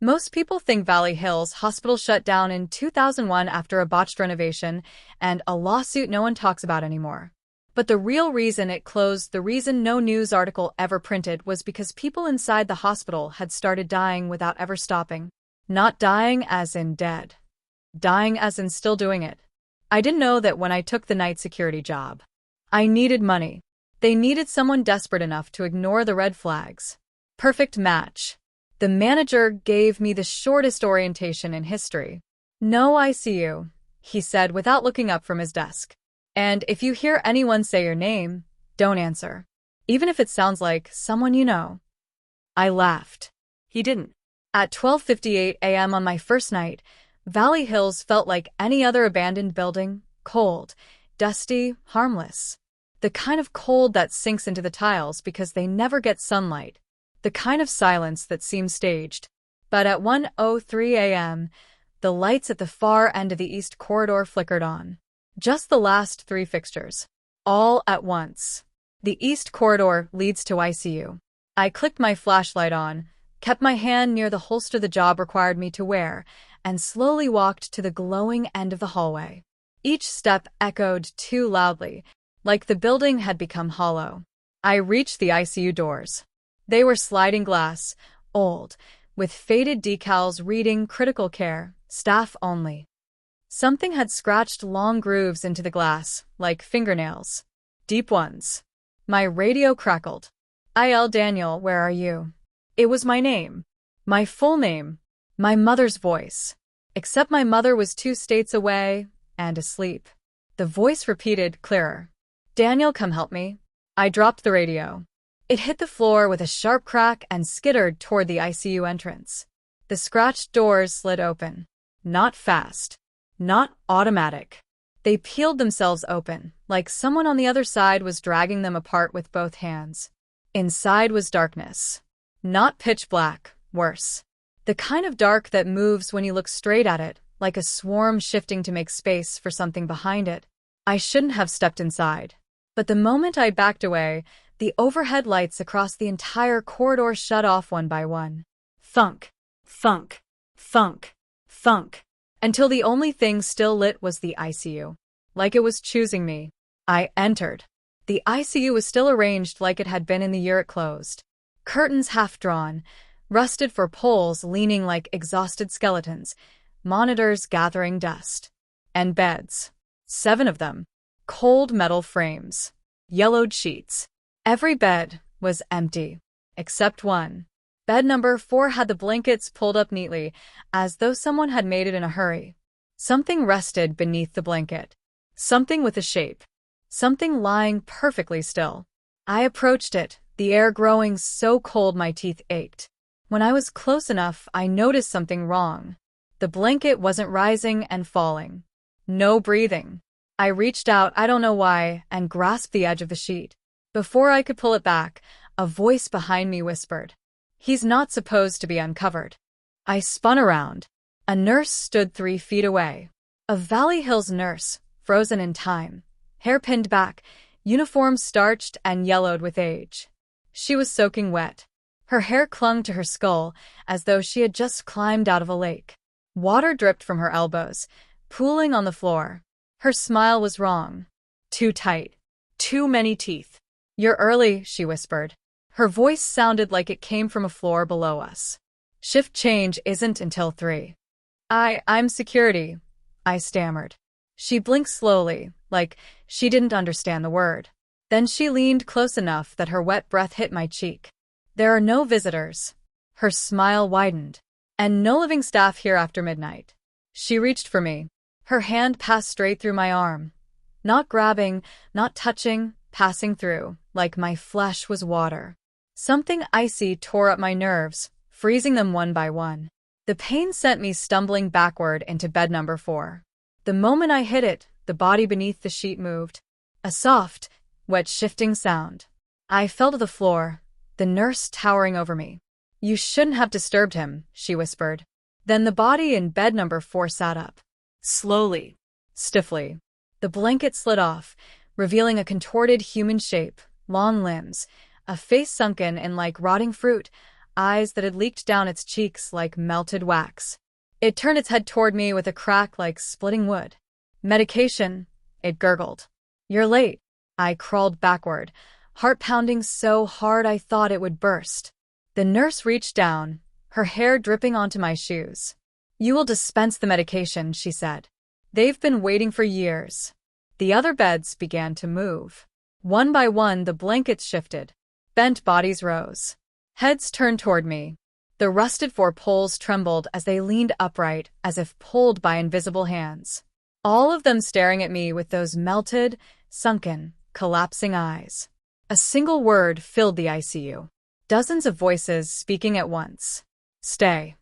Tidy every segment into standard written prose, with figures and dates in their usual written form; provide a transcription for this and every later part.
Most people think Valley Hills Hospital shut down in 2001 after a botched renovation and a lawsuit no one talks about anymore. But the real reason it closed, the reason no news article ever printed, was because people inside the hospital had started dying without ever stopping. Not dying as in dead. Dying as in still doing it. I didn't know that when I took the night security job. I needed money. They needed someone desperate enough to ignore the red flags. Perfect match. The manager gave me the shortest orientation in history. "No ICU," he said without looking up from his desk. "And if you hear anyone say your name, don't answer. Even if it sounds like someone you know." I laughed. He didn't. At 12:58 a.m. on my first night, Valley Hills felt like any other abandoned building, cold, dusty, harmless. The kind of cold that sinks into the tiles because they never get sunlight. The kind of silence that seems staged. But at 1:03 a.m., the lights at the far end of the east corridor flickered on. Just the last 3 fixtures. All at once. The east corridor leads to ICU. I clicked my flashlight on, kept my hand near the holster the job required me to wear, and slowly walked to the glowing end of the hallway. Each step echoed too loudly, like the building had become hollow. I reached the ICU doors. They were sliding glass, old, with faded decals reading critical care, staff only. Something had scratched long grooves into the glass, like fingernails. Deep ones. My radio crackled. "IL Daniel, where are you?" It was my name. My full name. My mother's voice. Except my mother was 2 states away and asleep. The voice repeated, clearer. "Daniel, come help me." I dropped the radio. It hit the floor with a sharp crack and skittered toward the ICU entrance. The scratched doors slid open. Not fast. Not automatic. They peeled themselves open, like someone on the other side was dragging them apart with both hands. Inside was darkness. Not pitch black, worse. The kind of dark that moves when you look straight at it, like a swarm shifting to make space for something behind it. I shouldn't have stepped inside. But the moment I backed away, the overhead lights across the entire corridor shut off one by one. Thunk, thunk, thunk, thunk, until the only thing still lit was the ICU. Like it was choosing me. I entered. The ICU was still arranged like it had been in the year it closed. Curtains half drawn, rusted for poles leaning like exhausted skeletons, monitors gathering dust. And beds. 7 of them. Cold metal frames. Yellowed sheets. Every bed was empty, except one. Bed number 4 had the blankets pulled up neatly, as though someone had made it in a hurry. Something rested beneath the blanket. Something with a shape. Something lying perfectly still. I approached it, the air growing so cold my teeth ached. When I was close enough, I noticed something wrong. The blanket wasn't rising and falling. No breathing. I reached out, I don't know why, and grasped the edge of the sheet. Before I could pull it back, a voice behind me whispered, "He's not supposed to be uncovered." I spun around. A nurse stood 3 feet away. A Valley Hills nurse, frozen in time, hair pinned back, uniform starched and yellowed with age. She was soaking wet. Her hair clung to her skull as though she had just climbed out of a lake. Water dripped from her elbows, pooling on the floor. Her smile was wrong. Too tight. Too many teeth. "You're early," she whispered. Her voice sounded like it came from a floor below us. "Shift change isn't until 3. I'm security," I stammered. She blinked slowly, like she didn't understand the word. Then she leaned close enough that her wet breath hit my cheek. "There are no visitors." Her smile widened. "And no living staff here after midnight." She reached for me. Her hand passed straight through my arm. Not grabbing, not touching, passing through, like my flesh was water. Something icy tore up my nerves, freezing them one by one. The pain sent me stumbling backward into bed number 4. The moment I hit it, the body beneath the sheet moved. A soft, wet shifting sound. I fell to the floor, the nurse towering over me. "You shouldn't have disturbed him," she whispered. Then the body in bed number 4 sat up. Slowly. Stiffly. The blanket slid off, revealing a contorted human shape, long limbs, a face sunken in like rotting fruit, eyes that had leaked down its cheeks like melted wax. It turned its head toward me with a crack like splitting wood. "Medication," it gurgled. "You're late." I crawled backward, heart pounding so hard I thought it would burst. The nurse reached down, her hair dripping onto my shoes. "You will dispense the medication," she said. "They've been waiting for years." The other beds began to move. One by one, the blankets shifted. Bent bodies rose. Heads turned toward me. The rusted four poles trembled as they leaned upright, as if pulled by invisible hands. All of them staring at me with those melted, sunken, collapsing eyes. A single word filled the ICU. Dozens of voices speaking at once. "Stay."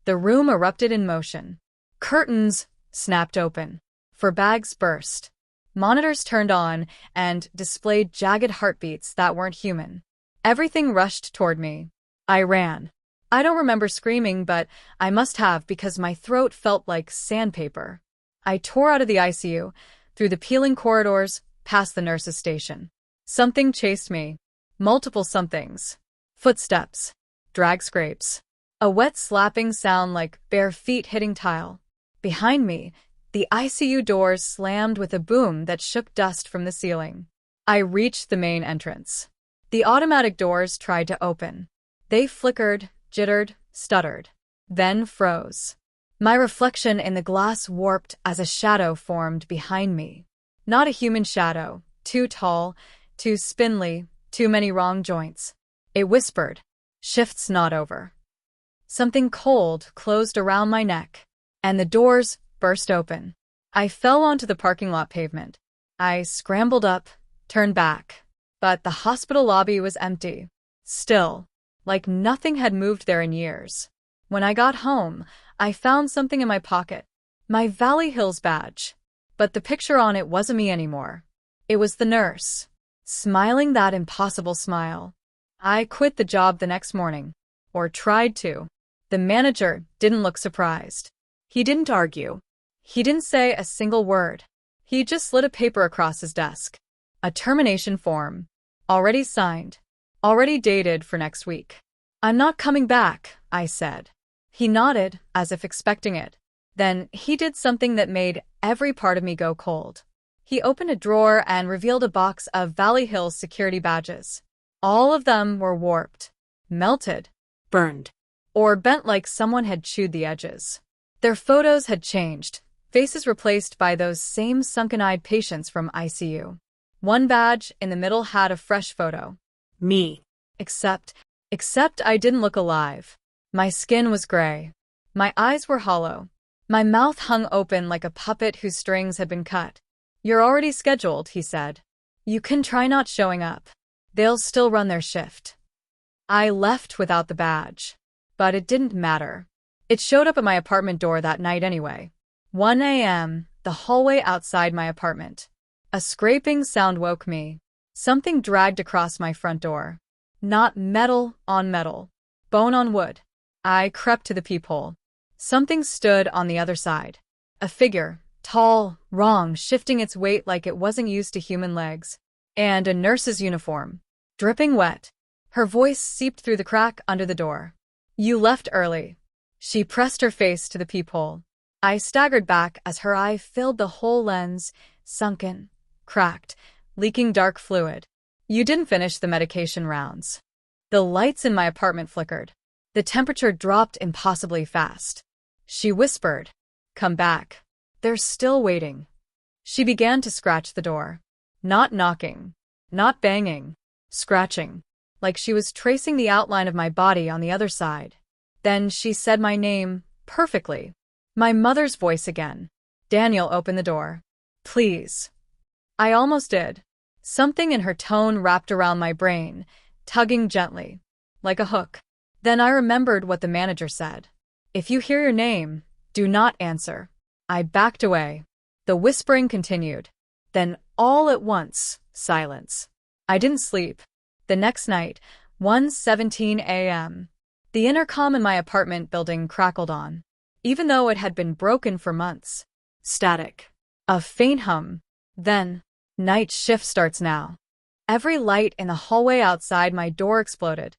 The room erupted in motion. Curtains snapped open. For bags burst. Monitors turned on and displayed jagged heartbeats that weren't human. Everything rushed toward me. I ran. I don't remember screaming, but I must have because my throat felt like sandpaper. I tore out of the ICU, through the peeling corridors, past the nurse's station. Something chased me. Multiple somethings. Footsteps. Drag scrapes. A wet slapping sound like bare feet hitting tile. Behind me, the ICU doors slammed with a boom that shook dust from the ceiling. I reached the main entrance. The automatic doors tried to open. They flickered, jittered, stuttered, then froze. My reflection in the glass warped as a shadow formed behind me. Not a human shadow, too tall, too spindly, too many wrong joints. It whispered, "Shift's not over." Something cold closed around my neck, and the doors burst open. I fell onto the parking lot pavement. I scrambled up, turned back, but the hospital lobby was empty. Still, like nothing had moved there in years. When I got home, I found something in my pocket. My Valley Hills badge. But the picture on it wasn't me anymore. It was the nurse, smiling that impossible smile. I quit the job the next morning. Or tried to. The manager didn't look surprised. He didn't argue. He didn't say a single word. He just slid a paper across his desk. A termination form. Already signed. Already dated for next week. "I'm not coming back," I said. He nodded, as if expecting it. Then he did something that made every part of me go cold. He opened a drawer and revealed a box of Valley Hills security badges. All of them were warped, melted, burned, or bent like someone had chewed the edges. Their photos had changed, faces replaced by those same sunken-eyed patients from ICU. One badge in the middle had a fresh photo. Me. Except I didn't look alive. My skin was gray. My eyes were hollow. My mouth hung open like a puppet whose strings had been cut. "You're already scheduled," he said. "You can try not showing up. They'll still run their shift." I left without the badge. But it didn't matter. It showed up at my apartment door that night anyway. 1 a.m., the hallway outside my apartment. A scraping sound woke me. Something dragged across my front door. Not metal on metal. Bone on wood. I crept to the peephole. Something stood on the other side. A figure, tall, wrong, shifting its weight like it wasn't used to human legs. And a nurse's uniform. Dripping wet. Her voice seeped through the crack under the door. "You left early." She pressed her face to the peephole. I staggered back as her eye filled the whole lens, sunken, cracked, leaking dark fluid. "You didn't finish the medication rounds." The lights in my apartment flickered. The temperature dropped impossibly fast. She whispered, "Come back. They're still waiting." She began to scratch the door. Not knocking. Not banging. Scratching. Like she was tracing the outline of my body on the other side. Then she said my name, perfectly. My mother's voice again. "Daniel, open the door. Please." I almost did. Something in her tone wrapped around my brain, tugging gently. Like a hook. Then I remembered what the manager said. "If you hear your name, do not answer." I backed away. The whispering continued. Then all at once, silence. I didn't sleep. The next night, 1:17 a.m. The intercom in my apartment building crackled on. Even though it had been broken for months. Static. A faint hum. Then, "Night shift starts now." Every light in the hallway outside my door exploded.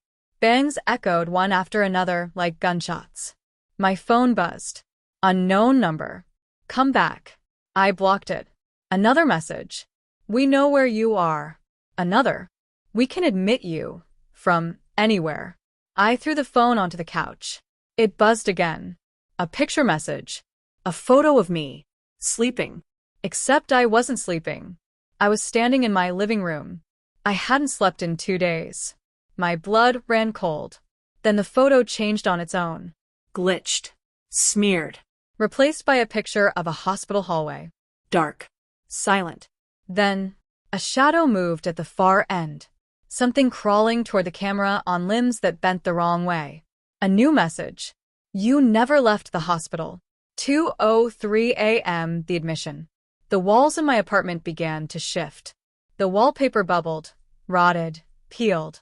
Bangs echoed one after another like gunshots. My phone buzzed. Unknown number. Come back. I blocked it. Another message. We know where you are. Another. We can admit you. From anywhere. I threw the phone onto the couch. It buzzed again. A picture message. A photo of me. Sleeping. Except I wasn't sleeping. I was standing in my living room. I hadn't slept in 2 days. My blood ran cold. Then the photo changed on its own. Glitched. Smeared. Replaced by a picture of a hospital hallway. Dark. Silent. Then, a shadow moved at the far end. Something crawling toward the camera on limbs that bent the wrong way. A new message. You never left the hospital. 2:03 a.m. The admission. The walls in my apartment began to shift. The wallpaper bubbled, rotted, peeled.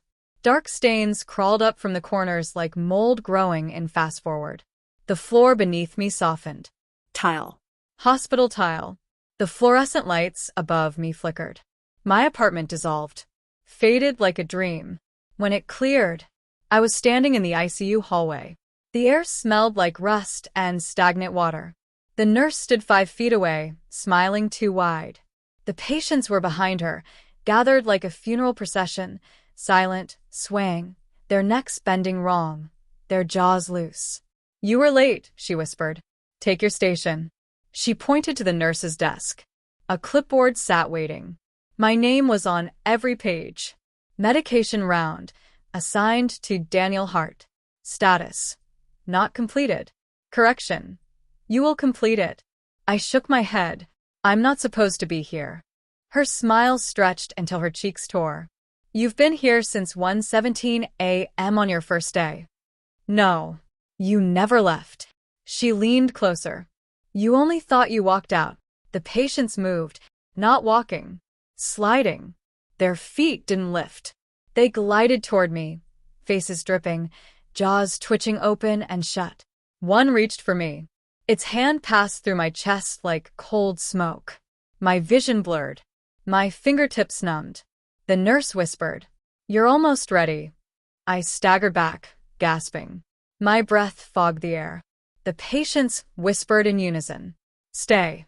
Dark stains crawled up from the corners like mold growing in fast forward. The floor beneath me softened. Tile. Hospital tile. The fluorescent lights above me flickered. My apartment dissolved. Faded like a dream. When it cleared, I was standing in the ICU hallway. The air smelled like rust and stagnant water. The nurse stood 5 feet away, smiling too wide. The patients were behind her, gathered like a funeral procession, silent, swaying, their necks bending wrong, their jaws loose. You were late, she whispered. Take your station. She pointed to the nurse's desk. A clipboard sat waiting. My name was on every page. Medication round, assigned to Daniel Hart. Status. Not completed. Correction. You will complete it. I shook my head. I'm not supposed to be here. Her smile stretched until her cheeks tore. You've been here since 1:17 a.m. on your first day. No. You never left. She leaned closer. You only thought you walked out. The patients moved, not walking. Sliding. Their feet didn't lift. They glided toward me, faces dripping, jaws twitching open and shut. One reached for me. Its hand passed through my chest like cold smoke. My vision blurred. My fingertips numbed. The nurse whispered, You're almost ready. I staggered back, gasping. My breath fogged the air. The patients whispered in unison. Stay.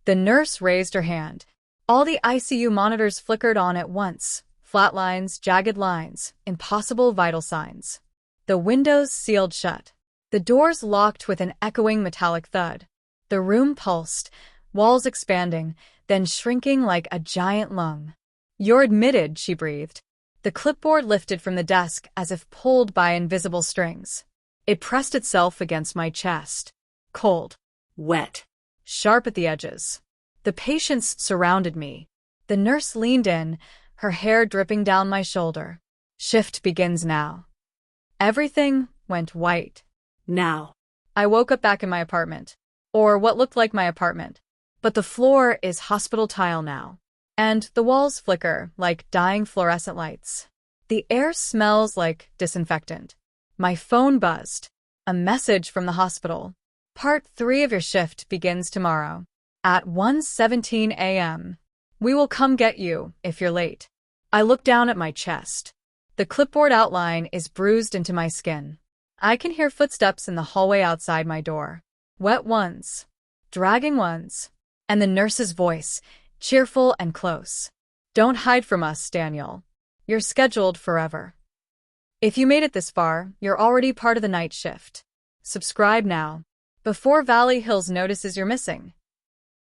The nurse raised her hand. All the ICU monitors flickered on at once. Flat lines, jagged lines, impossible vital signs. The windows sealed shut. The doors locked with an echoing metallic thud. The room pulsed, walls expanding, then shrinking like a giant lung. You're admitted, she breathed. The clipboard lifted from the desk as if pulled by invisible strings. It pressed itself against my chest. Cold. Wet. Sharp at the edges. The patients surrounded me. The nurse leaned in, her hair dripping down my shoulder. Shift begins now. Everything went white. Now. I woke up back in my apartment. Or what looked like my apartment. But the floor is hospital tile now. And the walls flicker like dying fluorescent lights. The air smells like disinfectant. My phone buzzed. A message from the hospital. Part 3 of your shift begins tomorrow. At 1:17 a.m. We will come get you if you're late. I look down at my chest. The clipboard outline is bruised into my skin. I can hear footsteps in the hallway outside my door. Wet ones. Dragging ones. And the nurse's voice, cheerful and close. Don't hide from us, Daniel. You're scheduled forever. If you made it this far, you're already part of the night shift. Subscribe now, before Valley Hills notices you're missing.